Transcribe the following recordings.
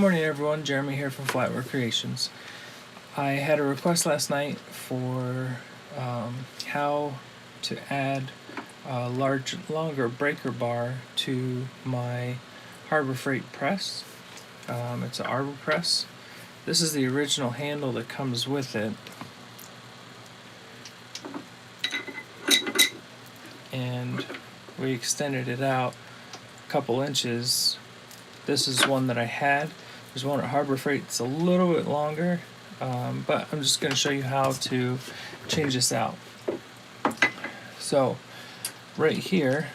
morning everyone, Jeremy here from Flatware Creations. I had a request last night for how to add a longer breaker bar to my Harbor Freight press. It's an Arbor press. This is the original handle that comes with it. And we extended it out a couple inches. This is one that I had. There's one at Harbor Freight that's a little bit longer, but I'm just going to show you how to change this out. So right here,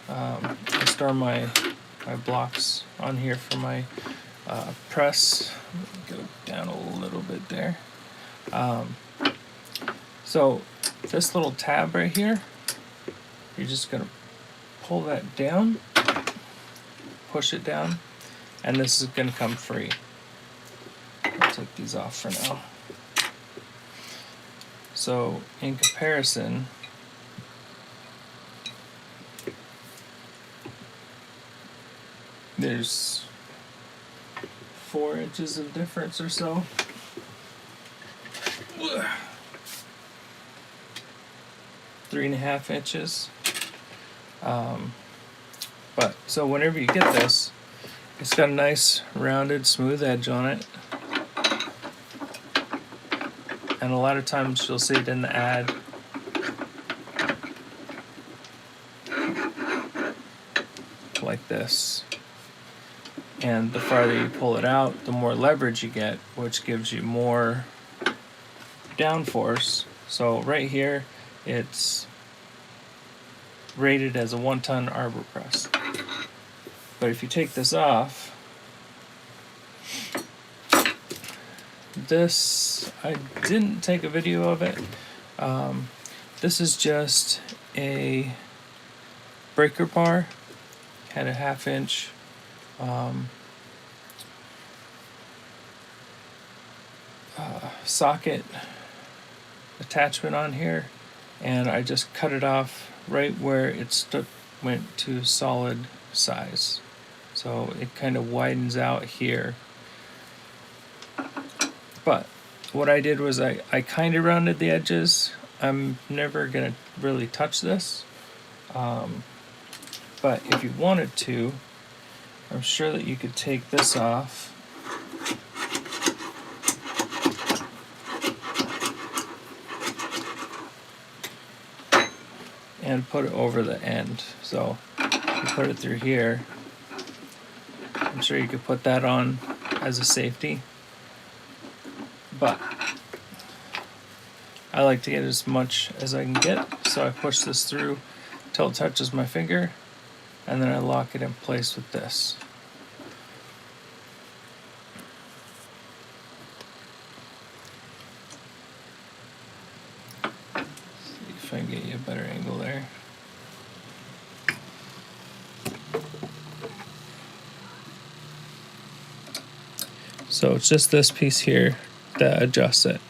I store my blocks on here for my press. Go down a little bit there. So this little tab right here, you're just going to pull that down, push it down, and this is going to come free. I'll take these off for now. So in comparison, there's 4 inches of difference or so. 3.5 inches. But so whenever you get this, it's got a nice rounded smooth edge on it, and a lot of times you'll see it in the ad like this, and the farther you pull it out, the more leverage you get, which gives you more downforce. So right here it's rated as a 1-ton Arbor press. But if you take this off, this, I didn't take a video of it. This is just a breaker bar, had a 1/2 inch socket attachment on here, and I just cut it off right where it went to solid size. So it kind of widens out here. But what I did was I kind of rounded the edges. I'm never going to really touch this. But if you wanted to, I'm sure that you could take this off and put it over the end. So you put it through here. I'm sure you could put that on as a safety, but I like to get as much as I can get, so I push this through till it touches my finger, and then I lock it in place with this. See if I can get you a better angle there. So it's just this piece here that adjusts it.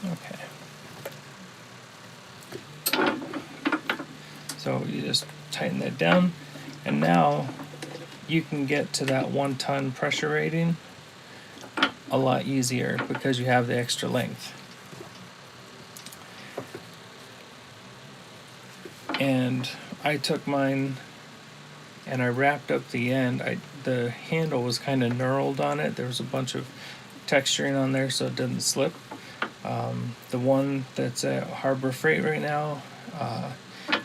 Okay. So you just tighten that down, and now you can get to that 1-ton pressure rating a lot easier because you have the extra length. And I took mine and I wrapped up the end. The handle was kind of knurled on it. There was a bunch of texturing on there so it didn't slip. The one that's at Harbor Freight right now,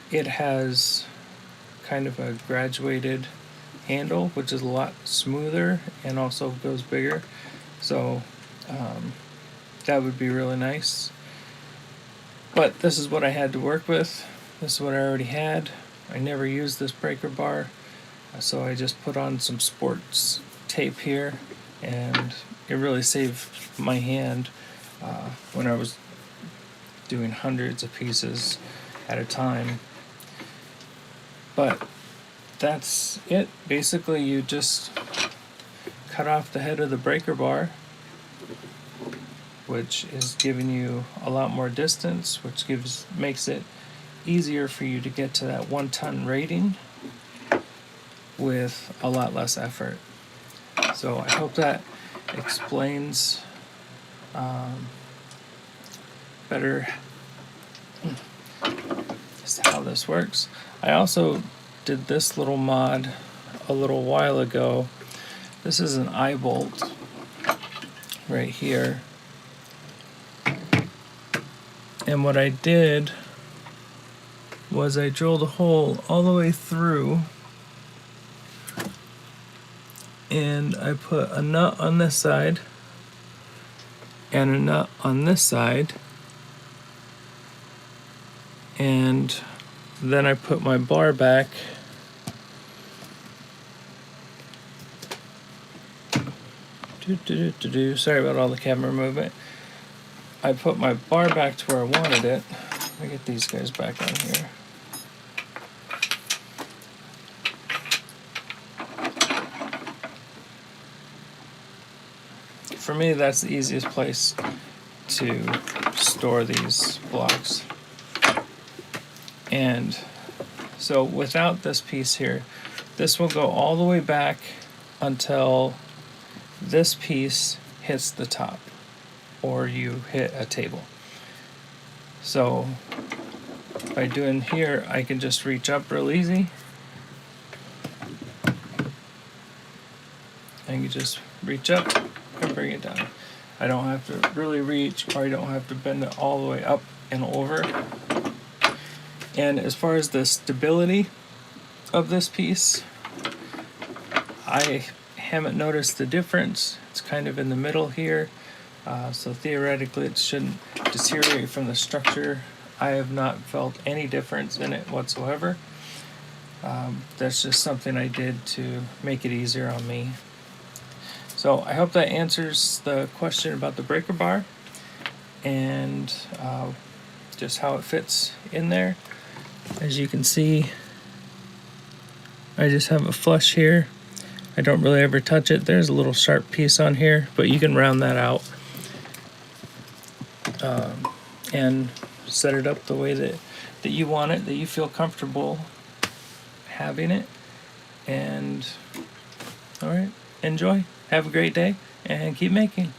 it has kind of a graduated handle, which is a lot smoother and also goes bigger. So that would be really nice. But this is what I had to work with. This is what I already had. I never used this breaker bar, so I just put on some sports tape here, and it really saved my hand when I was doing hundreds of pieces at a time. But that's it. Basically, you just cut off the head of the breaker bar which is giving you a lot more distance, which makes it easier for you to get to that 1-ton rating with a lot less effort. So I hope that explains better just how this works. I also did this little mod a little while ago. This is an eye bolt right here. And what I did was I drilled a hole all the way through, and I put a nut on this side and a nut on this side, and then I put my bar back sorry about all the camera movement. I put my bar back to where I wanted it. Let me get these guys back on here. For me, that's the easiest place to store these blocks. And so without this piece here, this will go all the way back until this piece hits the top, or you hit a table. So by doing here, I can just reach up real easy. And you just reach up and bring it down. I don't have to really reach, or I don't have to bend it all the way up and over. And as far as the stability of this piece, I haven't noticed the difference. It's kind of in the middle here, so theoretically it shouldn't deteriorate from the structure. I have not felt any difference in it whatsoever. That's just something I did to make it easier on me. So I hope that answers the question about the breaker bar and just how it fits in there. As you can see, I just have a flush here. I don't really ever touch it. There's a little sharp piece on here, but you can round that out and set it up the way that you want it, that you feel comfortable having it. And all right, enjoy. Have a great day and keep making.